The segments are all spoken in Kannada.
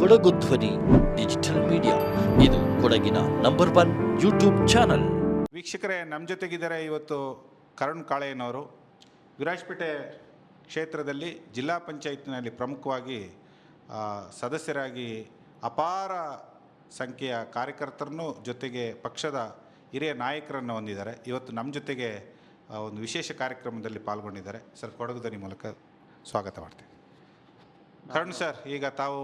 ಕೊಡಗು ಧ್ವನಿ ಡಿಜಿಟಲ್ ಮೀಡಿಯಾ, ಇದು ಕೊಡಗಿನ ನಂಬರ್ 1 ಯೂಟ್ಯೂಬ್ ಚಾನಲ್. ವೀಕ್ಷಕರೇ, ನಮ್ಮ ಜೊತೆಗಿದ್ದಾರೆ ಇವತ್ತು ಕರುಣ್ ಕಾಳೆಯನವರು. ವಿರಾಜಪೇಟೆ ಕ್ಷೇತ್ರದಲ್ಲಿ ಜಿಲ್ಲಾ ಪಂಚಾಯತ್ನಲ್ಲಿ ಪ್ರಮುಖವಾಗಿ ಸದಸ್ಯರಾಗಿ ಅಪಾರ ಸಂಖ್ಯೆಯ ಕಾರ್ಯಕರ್ತರನ್ನು ಜೊತೆಗೆ ಪಕ್ಷದ ಹಿರಿಯ ನಾಯಕರನ್ನು ಹೊಂದಿದ್ದಾರೆ. ಇವತ್ತು ನಮ್ಮ ಜೊತೆಗೆ ಒಂದು ವಿಶೇಷ ಕಾರ್ಯಕ್ರಮದಲ್ಲಿ ಪಾಲ್ಗೊಂಡಿದ್ದಾರೆ. ಸರ್, ಕೊಡಗು ಧ್ವನಿ ಮೂಲಕ ಸ್ವಾಗತ ಮಾಡ್ತೀವಿ. ಕರುಣ್ ಸರ್, ಈಗ ತಾವು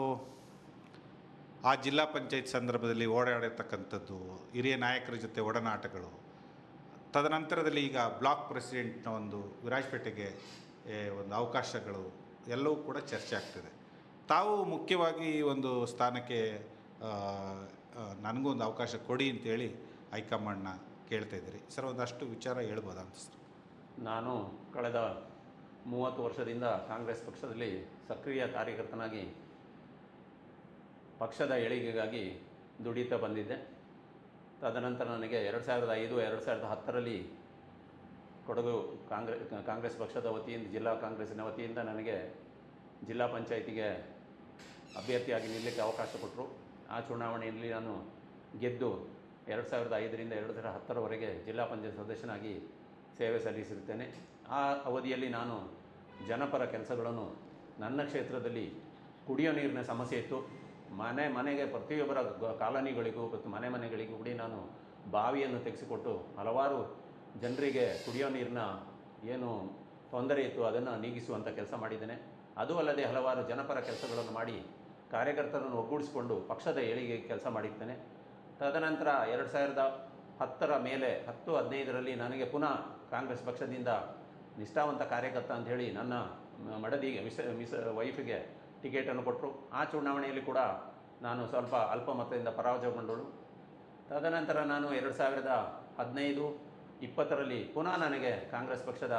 ಆ ಜಿಲ್ಲಾ ಪಂಚಾಯತ್ ಸಂದರ್ಭದಲ್ಲಿ ಓಡಾಡಿರ್ತಕ್ಕಂಥದ್ದು, ಹಿರಿಯ ನಾಯಕರ ಜೊತೆ ಒಡನಾಟಗಳು, ತದನಂತರದಲ್ಲಿ ಈಗ ಬ್ಲಾಕ್ ಪ್ರೆಸಿಡೆಂಟ್ನ ಒಂದು ವಿರಾಜಪೇಟೆಗೆ ಒಂದು ಅವಕಾಶಗಳು ಎಲ್ಲವೂ ಕೂಡ ಚರ್ಚೆ ಆಗ್ತಿದೆ. ತಾವು ಮುಖ್ಯವಾಗಿ ಈ ಒಂದು ಸ್ಥಾನಕ್ಕೆ ನನಗೂ ಒಂದು ಅವಕಾಶ ಕೊಡಿ ಅಂತೇಳಿ ಹೈಕಮಾಂಡ್ನ ಕೇಳ್ತಾ ಇದ್ದೀರಿ. ಸರ್, ಒಂದಷ್ಟು ವಿಚಾರ ಹೇಳ್ಬೋದಾ ಅಂತ ಸರ್? ನಾನು ಕಳೆದ 30 ವರ್ಷದಿಂದ ಕಾಂಗ್ರೆಸ್ ಪಕ್ಷದಲ್ಲಿ ಸಕ್ರಿಯ ಕಾರ್ಯಕರ್ತನಾಗಿ ಪಕ್ಷದ ಏಳಿಗೆಗಾಗಿ ದುಡಿತಾ ಬಂದಿದ್ದೆ. ತದನಂತರ ನನಗೆ 2005-2010ರಲ್ಲಿ ಕೊಡಗು ಕಾಂಗ್ರೆಸ್ ಪಕ್ಷದ ವತಿಯಿಂದ, ಜಿಲ್ಲಾ ಕಾಂಗ್ರೆಸ್ಸಿನ ವತಿಯಿಂದ ನನಗೆ ಜಿಲ್ಲಾ ಪಂಚಾಯತಿಗೆ ಅಭ್ಯರ್ಥಿಯಾಗಿ ನಿಲ್ಲಕ್ಕೆ ಅವಕಾಶ ಕೊಟ್ಟರು. ಆ ಚುನಾವಣೆಯಲ್ಲಿ ನಾನು ಗೆದ್ದು 2005ರಿಂದ 2010ರವರೆಗೆ ಜಿಲ್ಲಾ ಪಂಚಾಯತ್ ಸದಸ್ಯನಾಗಿ ಸೇವೆ ಸಲ್ಲಿಸಿರುತ್ತೇನೆ. ಆ ಅವಧಿಯಲ್ಲಿ ನಾನು ಜನಪರ ಕೆಲಸಗಳನ್ನು, ನನ್ನ ಕ್ಷೇತ್ರದಲ್ಲಿ ಕುಡಿಯೋ ನೀರಿನ ಸಮಸ್ಯೆ ಇತ್ತು. ಮನೆಗೆ ಪ್ರತಿಯೊಬ್ಬರ ಕಾಲೋನಿಗಳಿಗೂ ಮತ್ತು ಮನೆಗಳಿಗೂ ಕೂಡ ನಾನು ಬಾವಿಯನ್ನು ತೆಗೆಸಿಕೊಟ್ಟು ಹಲವಾರು ಜನರಿಗೆ ಕುಡಿಯೋ ನೀರಿನ ಏನು ತೊಂದರೆ ಇತ್ತು ಅದನ್ನು ನೀಗಿಸುವಂಥ ಕೆಲಸ ಮಾಡಿದ್ದೇನೆ. ಅದೂ ಅಲ್ಲದೆ ಹಲವಾರು ಜನಪರ ಕೆಲಸಗಳನ್ನು ಮಾಡಿ ಕಾರ್ಯಕರ್ತರನ್ನು ಒಗ್ಗೂಡಿಸಿಕೊಂಡು ಪಕ್ಷದ ಏಳಿಗೆಗೆ ಕೆಲಸ ಮಾಡಿರ್ತೇನೆ. ತದನಂತರ 2010ರ ಮೇಲೆ 10-15ರಲ್ಲಿ ನನಗೆ ಪುನಃ ಕಾಂಗ್ರೆಸ್ ಪಕ್ಷದಿಂದ ನಿಷ್ಠಾವಂತ ಕಾರ್ಯಕರ್ತ ಅಂಥೇಳಿ ನನ್ನ ಮಡದಿಗೆ ವೈಫಿಗೆ ಟಿಕೆಟನ್ನು ಕೊಟ್ಟರು. ಆ ಚುನಾವಣೆಯಲ್ಲಿ ಕೂಡ ನಾನು ಸ್ವಲ್ಪ ಅಲ್ಪ ಮತದಿಂದ ಪರಾಜಯಗೊಂಡಳು. ತದನಂತರ ನಾನು 2015-20ರಲ್ಲಿ ಪುನಃ ನನಗೆ ಕಾಂಗ್ರೆಸ್ ಪಕ್ಷದ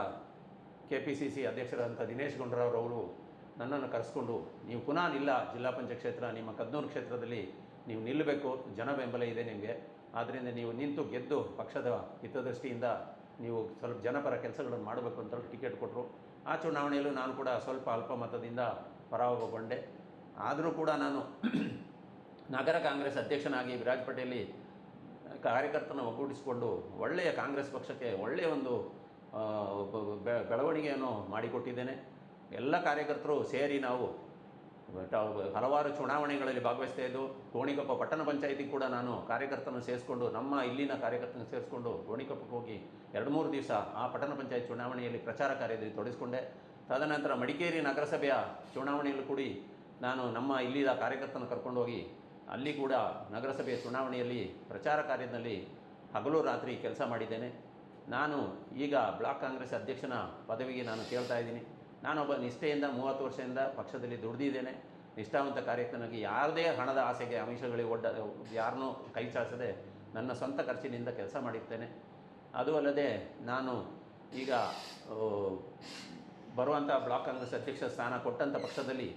KPCC ಅಧ್ಯಕ್ಷರಾದಂಥ ದಿನೇಶ್ ಗುಂಡೂರಾವ್ರವರು ನನ್ನನ್ನು ಕರೆಸ್ಕೊಂಡು, ನೀವು ಪುನಃ ಜಿಲ್ಲಾ ಪಂಚಾಯತ್ ಕ್ಷೇತ್ರ, ನಿಮ್ಮ ಕದ್ನೂರು ಕ್ಷೇತ್ರದಲ್ಲಿ ನೀವು ನಿಲ್ಲಬೇಕು, ಜನ ಬೆಂಬಲ ಇದೆ ನಿಮಗೆ, ಆದ್ದರಿಂದ ನೀವು ನಿಂತು ಗೆದ್ದು ಪಕ್ಷದ ಹಿತದೃಷ್ಟಿಯಿಂದ ನೀವು ಸ್ವಲ್ಪ ಜನಪರ ಕೆಲಸಗಳನ್ನು ಮಾಡಬೇಕು ಅಂತ ಟಿಕೆಟ್ ಕೊಟ್ಟರು. ಆ ಚುನಾವಣೆಯಲ್ಲೂ ನಾನು ಕೂಡ ಸ್ವಲ್ಪ ಅಲ್ಪ ಮತದಿಂದ ಪರಾಭವಗೊಂಡೆ. ಆದರೂ ಕೂಡ ನಾನು ನಗರ ಕಾಂಗ್ರೆಸ್ ಅಧ್ಯಕ್ಷನಾಗಿ ವಿರಾಜಪೇಟೆಯಲ್ಲಿ ಕಾರ್ಯಕರ್ತನ ಒಗ್ಗೂಡಿಸಿಕೊಂಡು ಒಳ್ಳೆಯ ಕಾಂಗ್ರೆಸ್ ಪಕ್ಷಕ್ಕೆ ಒಳ್ಳೆಯ ಒಂದು ಬೆಳವಣಿಗೆಯನ್ನು ಮಾಡಿಕೊಟ್ಟಿದ್ದೇನೆ. ಎಲ್ಲ ಕಾರ್ಯಕರ್ತರು ಸೇರಿ ನಾವು ಹಲವಾರು ಚುನಾವಣೆಗಳಲ್ಲಿ ಭಾಗವಹಿಸ್ತಾ ಇದ್ದು, ಗೋಣಿಕೊಪ್ಪ ಪಟ್ಟಣ ಪಂಚಾಯಿತಿಗೆ ಕೂಡ ನಾನು ಕಾರ್ಯಕರ್ತನ ಸೇರಿಸ್ಕೊಂಡು, ನಮ್ಮ ಇಲ್ಲಿನ ಕಾರ್ಯಕರ್ತನ ಸೇರಿಸ್ಕೊಂಡು ಗೋಣಿಕೊಪ್ಪಕ್ಕೆ ಹೋಗಿ 2-3 ದಿವಸ ಆ ಪಟ್ಟಣ ಪಂಚಾಯತ್ ಚುನಾವಣೆಯಲ್ಲಿ ಪ್ರಚಾರ ಕಾರ್ಯದಲ್ಲಿ ತೊಡಗಿಸ್ಕೊಂಡೆ. ತದನಂತರ ಮಡಿಕೇರಿ ನಗರಸಭೆಯ ಚುನಾವಣೆಯಲ್ಲೂ ಕೂಡ ನಾನು ನಮ್ಮ ಇಲ್ಲಿನ ಕಾರ್ಯಕರ್ತನ ಕರ್ಕೊಂಡೋಗಿ ಅಲ್ಲಿ ಕೂಡ ನಗರಸಭೆಯ ಚುನಾವಣೆಯಲ್ಲಿ ಪ್ರಚಾರ ಕಾರ್ಯದಲ್ಲಿ ಹಗಲು ರಾತ್ರಿ ಕೆಲಸ ಮಾಡಿದ್ದೇನೆ. ನಾನು ಈಗ ಬ್ಲಾಕ್ ಕಾಂಗ್ರೆಸ್ ಅಧ್ಯಕ್ಷನ ಪದವಿಗೆ ನಾನು ಕೇಳ್ತಾ ಇದ್ದೀನಿ. ನಾನೊಬ್ಬ ನಿಷ್ಠೆಯಿಂದ 30 ವರ್ಷದಿಂದ ಪಕ್ಷದಲ್ಲಿ ದುಡಿದಿದ್ದೇನೆ. ನಿಷ್ಠಾವಂತ ಕಾರ್ಯಕರ್ತನಾಗಿ ಯಾವುದೇ ಹಣದ ಆಸೆಗೆ ಆಮಿಷಗಳಿಗೆ ಯಾರನ್ನೂ ಕೈ ಚಾಚದೆ ನನ್ನ ಸ್ವಂತ ಖರ್ಚಿನಿಂದ ಕೆಲಸ ಮಾಡಿರ್ತೇನೆ. ಅದು ಅಲ್ಲದೆ ನಾನು ಈಗ ಬರುವಂಥ ಬ್ಲಾಕ್ ಕಾಂಗ್ರೆಸ್ ಅಧ್ಯಕ್ಷ ಸ್ಥಾನ ಕೊಟ್ಟಂಥ ಪಕ್ಷದಲ್ಲಿ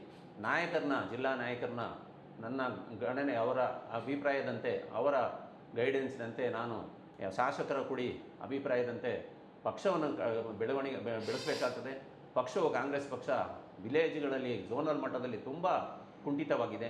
ಜಿಲ್ಲಾ ನಾಯಕರನ್ನ ನನ್ನ ಗಣನೆ, ಅವರ ಅಭಿಪ್ರಾಯದಂತೆ, ಅವರ ಗೈಡೆನ್ಸ್ನಂತೆ, ನಾನು ಶಾಸಕರ ಕೂಡಿ ಅಭಿಪ್ರಾಯದಂತೆ ಪಕ್ಷವನ್ನು ಬೆಳೆಸಬೇಕಾಗ್ತದೆ. ಪಕ್ಷವು ಕಾಂಗ್ರೆಸ್ ಪಕ್ಷ ವಿಲೇಜ್ಗಳಲ್ಲಿ, ಝೋನಲ್ ಮಟ್ಟದಲ್ಲಿ ತುಂಬ ಕುಂಠಿತವಾಗಿದೆ.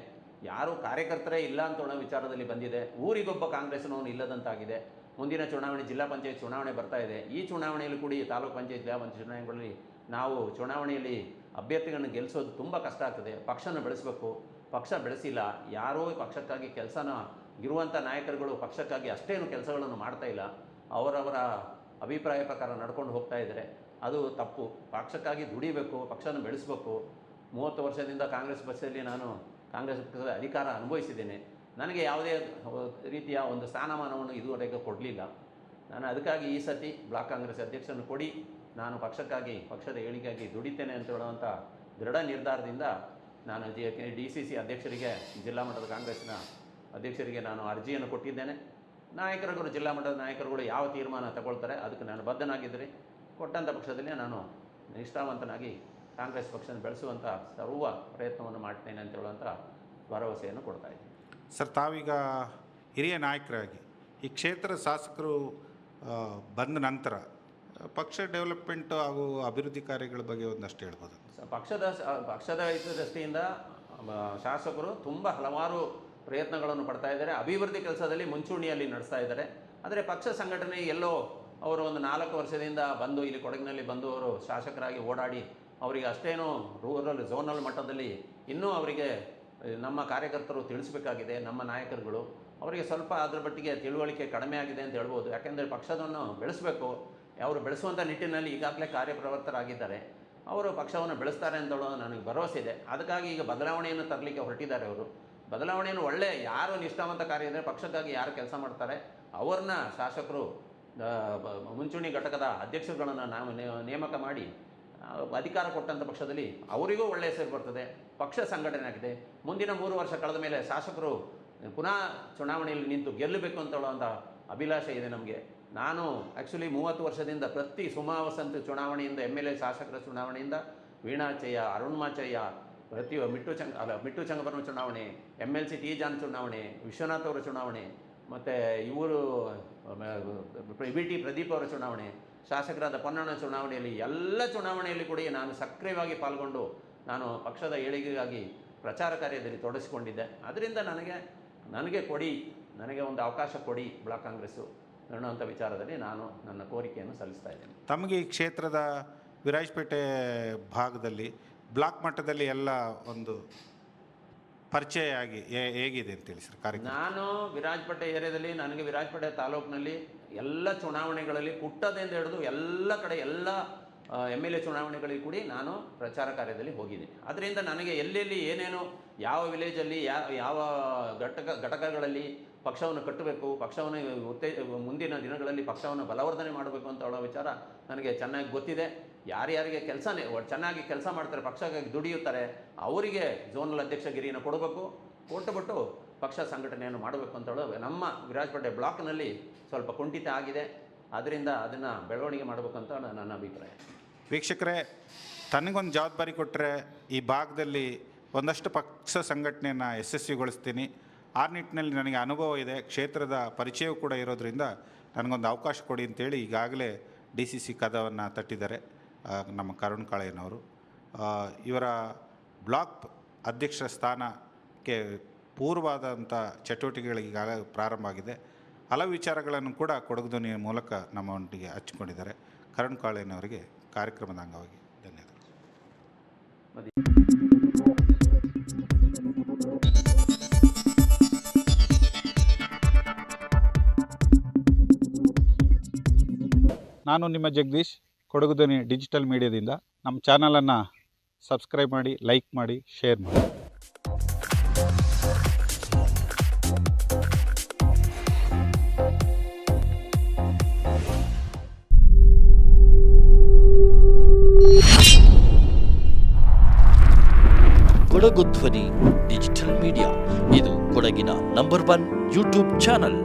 ಯಾರೂ ಕಾರ್ಯಕರ್ತರೇ ಇಲ್ಲ ಅಂತ ಅನ್ನೋ ವಿಚಾರದಲ್ಲಿ ಬಂದಿದೆ. ಊರಿಗೊಬ್ಬ ಕಾಂಗ್ರೆಸ್ನವನು ಇಲ್ಲದಂತಾಗಿದೆ. ಮುಂದಿನ ಚುನಾವಣೆ ಜಿಲ್ಲಾ ಪಂಚಾಯತ್ ಚುನಾವಣೆ ಬರ್ತಾ ಇದೆ. ಈ ಚುನಾವಣೆಯಲ್ಲಿ ಕೂಡ ತಾಲೂಕು ಪಂಚಾಯತ್, ಜಿಲ್ಲಾ ಪಂಚಾಯತ್ ಚುನಾವಣೆಗಳಲ್ಲಿ ನಾವು ಚುನಾವಣೆಯಲ್ಲಿ ಅಭ್ಯರ್ಥಿಗಳನ್ನು ಗೆಲ್ಲಿಸೋದು ತುಂಬ ಕಷ್ಟ ಆಗ್ತದೆ. ಪಕ್ಷನ ಬೆಳೆಸಬೇಕು. ಪಕ್ಷ ಬೆಳೆಸಿಲ್ಲ, ಯಾರೋ ಪಕ್ಷಕ್ಕಾಗಿ ಕೆಲಸನ ಇರುವಂಥ ನಾಯಕರುಗಳು ಪಕ್ಷಕ್ಕಾಗಿ ಅಷ್ಟೇನು ಕೆಲಸಗಳನ್ನು ಮಾಡ್ತಾ ಇಲ್ಲ. ಅವರವರ ಅಭಿಪ್ರಾಯ ಪ್ರಕಾರ ನಡ್ಕೊಂಡು ಹೋಗ್ತಾ ಇದ್ದಾರೆ. ಅದು ತಪ್ಪು. ಪಕ್ಷಕ್ಕಾಗಿ ದುಡಿಬೇಕು, ಪಕ್ಷನ ಬೆಳೆಸಬೇಕು. 30 ವರ್ಷದಿಂದ ಕಾಂಗ್ರೆಸ್ ಪಕ್ಷದಲ್ಲಿ ನಾನು ಕಾಂಗ್ರೆಸ್ ಪಕ್ಷದ ಅಧಿಕಾರ ಅನುಭವಿಸಿದ್ದೇನೆ. ನನಗೆ ಯಾವುದೇ ರೀತಿಯ ಒಂದು ಸ್ಥಾನಮಾನವನ್ನು ಇದುವರೆಗೆ ಕೊಡಲಿಲ್ಲ. ನಾನು ಅದಕ್ಕಾಗಿ ಈ ಸತಿ ಬ್ಲಾಕ್ ಕಾಂಗ್ರೆಸ್ ಅಧ್ಯಕ್ಷರನ್ನು ಕೊಡಿ, ನಾನು ಪಕ್ಷಕ್ಕಾಗಿ, ಪಕ್ಷದ ಏಳಿಗೆಗಾಗಿ ದುಡಿತೇನೆ ಅಂತ ಹೇಳುವಂಥ ದೃಢ ನಿರ್ಧಾರದಿಂದ ನಾನು DCC ಅಧ್ಯಕ್ಷರಿಗೆ, ಜಿಲ್ಲಾ ಮಟ್ಟದ ಕಾಂಗ್ರೆಸ್ನ ಅಧ್ಯಕ್ಷರಿಗೆ ನಾನು ಅರ್ಜಿಯನ್ನು ಕೊಟ್ಟಿದ್ದೇನೆ. ನಾಯಕರುಗಳು, ಜಿಲ್ಲಾ ಮಟ್ಟದ ನಾಯಕರುಗಳು ಯಾವ ತೀರ್ಮಾನ ತಗೊಳ್ತಾರೆ ಅದಕ್ಕೆ ನಾನು ಬದ್ಧನಾಗಿದ್ದರೆ ಕೊಟ್ಟಂಥ ಪಕ್ಷದಲ್ಲಿ ನಾನು ನಿಷ್ಠಾವಂತನಾಗಿ ಕಾಂಗ್ರೆಸ್ ಪಕ್ಷನ ಬೆಳೆಸುವಂಥ ಸರ್ವ ಪ್ರಯತ್ನವನ್ನು ಮಾಡ್ತೇನೆ ಅಂತ ಹೇಳುವಂಥ ಭರವಸೆಯನ್ನು ಕೊಡ್ತಾ ಇದ್ದೀನಿ. ಸರ್, ತಾವೀಗ ಹಿರಿಯ ನಾಯಕರಾಗಿ ಈ ಕ್ಷೇತ್ರ ಶಾಸಕರು ಬಂದ ನಂತರ ಪಕ್ಷ ಡೆವಲಪ್ಮೆಂಟ್ ಹಾಗೂ ಅಭಿವೃದ್ಧಿ ಕಾರ್ಯಗಳ ಬಗ್ಗೆ ಒಂದಷ್ಟು ಹೇಳ್ಬೋದು? ಪಕ್ಷದ ಹಿತದೃಷ್ಟಿಯಿಂದ ಶಾಸಕರು ತುಂಬ ಹಲವಾರು ಪ್ರಯತ್ನಗಳನ್ನು ಪಡ್ತಾ ಇದ್ದಾರೆ. ಅಭಿವೃದ್ಧಿ ಕೆಲಸದಲ್ಲಿ ಮುಂಚೂಣಿಯಲ್ಲಿ ನಡೆಸ್ತಾ ಇದ್ದಾರೆ. ಆದರೆ ಪಕ್ಷ ಸಂಘಟನೆ ಎಲ್ಲೋ ಅವರು ಒಂದು 4 ವರ್ಷದಿಂದ ಬಂದು ಇಲ್ಲಿ ಕೊಡಗಿನಲ್ಲಿ ಬಂದು ಅವರು ಶಾಸಕರಾಗಿ ಓಡಾಡಿ ಅವರಿಗೆ ಅಷ್ಟೇನೂ ರೂರಲ್ ಝೋನಲ್ ಮಟ್ಟದಲ್ಲಿ ಇನ್ನೂ ಅವರಿಗೆ ನಮ್ಮ ಕಾರ್ಯಕರ್ತರು ತಿಳಿಸಬೇಕಾಗಿದೆ. ನಮ್ಮ ನಾಯಕರುಗಳು ಅವರಿಗೆ ಸ್ವಲ್ಪ ಅದರ ಮಟ್ಟಿಗೆ ತಿಳುವಳಿಕೆ ಕಡಿಮೆ ಆಗಿದೆ ಅಂತ ಹೇಳ್ಬೋದು. ಯಾಕೆಂದರೆ ಪಕ್ಷವನ್ನು ಬೆಳೆಸಬೇಕು, ಅವರು ಬೆಳೆಸುವಂಥ ನಿಟ್ಟಿನಲ್ಲಿ ಈಗಾಗಲೇ ಕಾರ್ಯಪ್ರವೃತ್ತರಾಗಿದ್ದಾರೆ. ಅವರು ಪಕ್ಷವನ್ನು ಬೆಳೆಸ್ತಾರೆ ಅಂತ ನನಗೆ ಭರವಸೆ ಇದೆ. ಅದಕ್ಕಾಗಿ ಈಗ ಬದಲಾವಣೆಯನ್ನು ತರಲಿಕ್ಕೆ ಹೊರಟಿದ್ದಾರೆ ಅವರು. ಬದಲಾವಣೆಯನ್ನು ಒಳ್ಳೆ ಯಾರು ನಿಷ್ಠಾವಂತ ಕಾರ್ಯ ಇದ್ದರೆ ಪಕ್ಷಕ್ಕಾಗಿ ಯಾರು ಕೆಲಸ ಮಾಡ್ತಾರೆ ಅವ್ರನ್ನ ಶಾಸಕರು ಮುಂಚೂಣಿ ಘಟಕದ ಅಧ್ಯಕ್ಷರುಗಳನ್ನು ನಾವು ನೇಮಕ ಮಾಡಿ ಅಧಿಕಾರ ಕೊಟ್ಟಂಥ ಪಕ್ಷದಲ್ಲಿ ಅವರಿಗೂ ಒಳ್ಳೆಯ ಹೆಸರು ಬರ್ತದೆ. ಪಕ್ಷ ಸಂಘಟನೆ ಆಗಿದೆ. ಮುಂದಿನ 3 ವರ್ಷ ಕಳೆದ ಮೇಲೆ ಶಾಸಕರು ಪುನಃ ಚುನಾವಣೆಯಲ್ಲಿ ನಿಂತು ಗೆಲ್ಲಬೇಕು ಅಂತ ಹೇಳುವಂಥ ಅಭಿಲಾಷೆ ಇದೆ ನಮಗೆ. ನಾನು ಆ್ಯಕ್ಚುಲಿ 30 ವರ್ಷದಿಂದ ಪ್ರತಿ ಸುಮಾವಸಂತ ಚುನಾವಣೆಯಿಂದ MLA ಶಾಸಕರ ಚುನಾವಣೆಯಿಂದ ವೀಣಾಚಯ್ಯ, ಅರುಣ್ಮಾಚಯ್ಯ, ಪ್ರತಿ ಮಿಟ್ಟು ಚಂಗಬರನ ಚುನಾವಣೆ, MLC ಟಿ ಜಾನ್ ಚುನಾವಣೆ, ವಿಶ್ವನಾಥ್ ಅವರ ಚುನಾವಣೆ, ಮತ್ತು ಇವರು BT ಪ್ರದೀಪ್ ಅವರ ಚುನಾವಣೆ, ಶಾಸಕರಾದ ಪೊನ್ನಣ್ಣ ಚುನಾವಣೆಯಲ್ಲಿ ಎಲ್ಲ ಚುನಾವಣೆಯಲ್ಲಿ ಕೂಡ ನಾನು ಸಕ್ರಿಯವಾಗಿ ಪಾಲ್ಗೊಂಡು ನಾನು ಪಕ್ಷದ ಏಳಿಗೆಗಾಗಿ ಪ್ರಚಾರ ಕಾರ್ಯದಲ್ಲಿ ತೊಡಗಿಸಿಕೊಂಡಿದ್ದೆ. ಅದರಿಂದ ನನಗೆ ಕೊಡಿ, ನನಗೆ ಒಂದು ಅವಕಾಶ ಕೊಡಿ ಬ್ಲಾಕ್ ಕಾಂಗ್ರೆಸ್ಸು ಅನ್ನುವಂಥ ವಿಚಾರದಲ್ಲಿ ನಾನು ನನ್ನ ಕೋರಿಕೆಯನ್ನು ಸಲ್ಲಿಸ್ತಾ ಇದ್ದೇನೆ. ತಮಗೆ ಈ ಕ್ಷೇತ್ರದ ವಿರಾಜಪೇಟೆ ಭಾಗದಲ್ಲಿ ಬ್ಲಾಕ್ ಮಟ್ಟದಲ್ಲಿ ಎಲ್ಲ ಒಂದು ಪರಿಚಯ ಆಗಿ ಹೇಗಿದೆ ಅಂತ ಹೇಳಿ ಸರ್ ಕಾರ್ಯಕ್ರಮ? ನಾನು ವಿರಾಜಪೇಟೆ ಏರಿಯಾದಲ್ಲಿ ನನಗೆ ವಿರಾಜಪೇಟೆ ತಾಲೂಕಿನಲ್ಲಿ ಎಲ್ಲ ಚುನಾವಣೆಗಳಲ್ಲಿ ಪುಟ್ಟದಿಂದ ಹಿಡಿದು ಎಲ್ಲ ಕಡೆ ಎಲ್ಲ MLA ಚುನಾವಣೆಗಳಿಗೆ ಕೂಡ ನಾನು ಪ್ರಚಾರ ಕಾರ್ಯದಲ್ಲಿ ಹೋಗಿದ್ದೀನಿ. ಅದರಿಂದ ನನಗೆ ಎಲ್ಲೆಲ್ಲಿ ಏನೇನು ಯಾವ ವಿಲೇಜಲ್ಲಿ ಯಾವ ಘಟಕಗಳಲ್ಲಿ ಪಕ್ಷವನ್ನು ಕಟ್ಟಬೇಕು, ಪಕ್ಷವನ್ನು ಮುಂದಿನ ದಿನಗಳಲ್ಲಿ ಪಕ್ಷವನ್ನು ಬಲವರ್ಧನೆ ಮಾಡಬೇಕು ಅಂತ ಹೇಳೋ ವಿಚಾರ ನನಗೆ ಚೆನ್ನಾಗಿ ಗೊತ್ತಿದೆ. ಯಾರ್ಯಾರಿಗೆ ಚೆನ್ನಾಗಿ ಕೆಲಸ ಮಾಡ್ತಾರೆ, ಪಕ್ಷಕ್ಕಾಗಿ ದುಡಿಯುತ್ತಾರೆ, ಅವರಿಗೆ ಝೋನಲ್ ಅಧ್ಯಕ್ಷಗಿರಿಯನ್ನು ಕೊಟ್ಟುಬಿಟ್ಟು ಪಕ್ಷ ಸಂಘಟನೆಯನ್ನು ಮಾಡಬೇಕು ಅಂತ ಹೇಳೋ ನಮ್ಮ ವಿರಾಜಪೇಟೆ ಬ್ಲಾಕ್ನಲ್ಲಿ ಸ್ವಲ್ಪ ಕುಂಠಿತ ಆಗಿದೆ. ಅದರಿಂದ ಅದನ್ನು ಬೆಳವಣಿಗೆ ಮಾಡಬೇಕು ಅಂತ ನನ್ನ ಅಭಿಪ್ರಾಯ. ವೀಕ್ಷಕರೇ, ತನಗೊಂದು ಜವಾಬ್ದಾರಿ ಕೊಟ್ಟರೆ ಈ ಭಾಗದಲ್ಲಿ ಒಂದಷ್ಟು ಪಕ್ಷ ಸಂಘಟನೆಯನ್ನು ಯಶಸ್ವಿಗೊಳಿಸ್ತೀನಿ. ಆ ನಿಟ್ಟಿನಲ್ಲಿ ನನಗೆ ಅನುಭವ ಇದೆ, ಕ್ಷೇತ್ರದ ಪರಿಚಯವೂ ಕೂಡ ಇರೋದರಿಂದ ನನಗೊಂದು ಅವಕಾಶ ಕೊಡಿ ಅಂತೇಳಿ ಈಗಾಗಲೇ DCC ಕದವನ್ನು ತಟ್ಟಿದ್ದಾರೆ ನಮ್ಮ ಕರುಣ್ ಕಾಳೆಯನವರು. ಇವರ ಬ್ಲಾಕ್ ಅಧ್ಯಕ್ಷರ ಸ್ಥಾನಕ್ಕೆ ಪೂರ್ವವಾದಂಥ ಚಟುವಟಿಕೆಗಳಿಗೆ ಈಗಾಗಲೇ ಪ್ರಾರಂಭ ಆಗಿದೆ. ಹಲವು ವಿಚಾರಗಳನ್ನು ಕೂಡ ಕೊಡಗು ಧ್ವನಿಯ ಮೂಲಕ ನಮ್ಮೊಂದಿಗೆ ಹಂಚಿಕೊಂಡಿದ್ದಾರೆ. ಕರುಣ್ ಕಾಳೆಯನವರಿಗೆ ಕಾರ್ಯಕ್ರಮದ ಅಂಗವಾಗಿ ಧನ್ಯವಾದಗಳು. ನಾನು ನಿಮ್ಮ ಜಗದೀಶ್, ಕೊಡಗು ಧ್ವನಿ ಡಿಜಿಟಲ್ ಮೀಡಿಯಾದಿಂದ. ನಮ್ಮ ಚಾನಲನ್ನು ಸಬ್ಸ್ಕ್ರೈಬ್ ಮಾಡಿ, ಲೈಕ್ ಮಾಡಿ, ಶೇರ್ ಮಾಡಿ. ಕೊಡಗು ಧ್ವನಿ ಡಿಜಿಟಲ್ ಮೀಡಿಯಾ ಇದು ಕೊಡಗಿನ ನಂಬರ್ 1 ಯೂಟ್ಯೂಬ್ ಚಾನಲ್.